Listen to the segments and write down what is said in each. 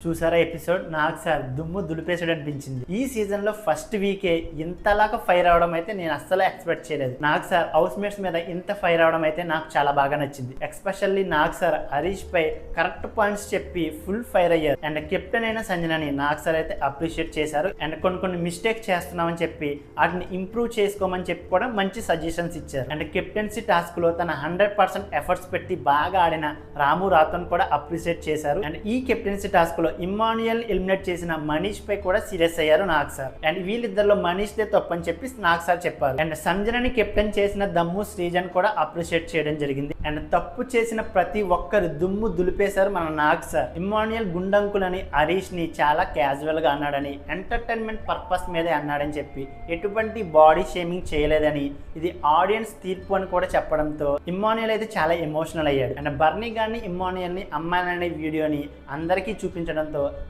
చూసారా ఎపిసోడ్? నాకు సార్ దుమ్ము దులిపేసాడు అనిపించింది. ఈ సీజన్ లో ఫస్ట్ వీకే ఇంతలాగా ఫైర్ అవడం అయితే నేను అస్సలు ఎక్స్పెక్ట్ చేయలేదు. నాకు సార్ హౌస్ మేట్స్ మీద ఇంత ఫైర్ అవడం అయితే నాకు చాలా బాగా నచ్చింది. ఎస్పెషల్లీ నాకు సార్ హరీష్ పై కరెక్ట్ పాయింట్స్ చెప్పి ఫుల్ ఫైర్ అయ్యారు. అండ్ కెప్టెన్ అయిన సంజనని నాకు సార్ అయితే అప్రిషియేట్ చేశారు. అండ్ కొన్ని మిస్టేక్స్ చేస్తున్నామని చెప్పి వాటిని ఇంప్రూవ్ చేసుకోమని చెప్పి కూడా మంచి సజెషన్స్ ఇచ్చారు. అండ్ కెప్టెన్సీ టాస్క్ లో తన 100% ఎఫర్ట్స్ పెట్టి బాగా ఆడిన రాము రాథోన్ కూడా అప్రిషియేట్ చేశారు. అండ్ ఈ కెప్టెన్సీ టాస్క్ లో ఇమ్మాన్యుయల్ ఎలిమినేట్ చేసిన మనీష్ పై కూడా సీరియస్ అయ్యారు నాగ్ సార్. అండ్ వీళ్ళిద్దరిలో మనీష్ దే తప్పని చెప్పి నాగ్ సార్ చెప్పారు. అండ్ సంజనని కెప్టెన్ చేసిన దమ్ము శ్రీజన్ కూడా అప్రిషియేట్ చేయడం జరిగింది. అండ్ తప్పు చేసిన ప్రతి ఒక్కరు దుమ్ము దులిపేశారు మన నాగ్ సార్. ఇమ్మాన్యుయల్ గుండంకులని హరీష్ ని చాలా క్యాజువల్ గా అన్నాడని, ఎంటర్టైన్మెంట్ పర్పస్ మీదే అన్నాడని చెప్పి ఎటువంటి బాడీ షేమింగ్ చేయలేదని, ఇది ఆడియన్స్ తీర్పు అని కూడా చెప్పడంతో ఇమ్మాన్యుయల్ అయితే చాలా ఎమోషనల్ అయ్యాడు. అండ్ బర్నీ గారిని ఇమ్మాన్యుయల్ ని అమ్మాయిలనే వీడియోని అందరికీ చూపించడంతో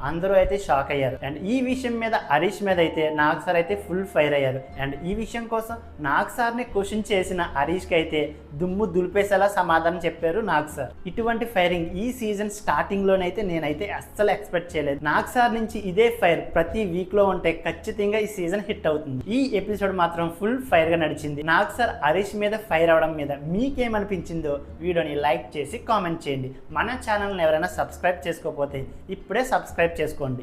అందరూ అయితే షాక్ అయ్యారు. అండ్ ఈ విషయం మీద హరీష్ మీద అయితే నాగ్ సార్ అయితే ఫుల్ ఫైర్ అయ్యారు. అండ్ ఈ విషయం కోసం నాగ్ సార్ ని క్వశ్చన్ చేసిన హరీష్ కి అయితే దుమ్ము దులిపేసేలా సమాధానం చెప్పారు నాగ్ సార్. ఇటువంటి ఫైరింగ్ ఈ సీజన్ స్టార్టింగ్ లోనైతే నేనైతే అస్సలు ఎక్స్పెక్ట్ చేయలేదు. నాగ్ సార్ నుంచి ఇదే ఫైర్ ప్రతి వీక్ లో ఉంటే ఖచ్చితంగా ఈ సీజన్ హిట్ అవుతుంది. ఈ ఎపిసోడ్ మాత్రం ఫుల్ ఫైర్ గా నడిచింది. నాగ్ సార్ హరీష్ మీద ఫైర్ అవడం మీద మీకేమనిపించిందో వీడియోని లైక్ చేసి కామెంట్ చేయండి. మన ఛానల్ని ఎవరైనా సబ్స్క్రైబ్ చేసుకోకపోతే ఇప్పుడే సబ్స్క్రైబ్ చేసుకోండి.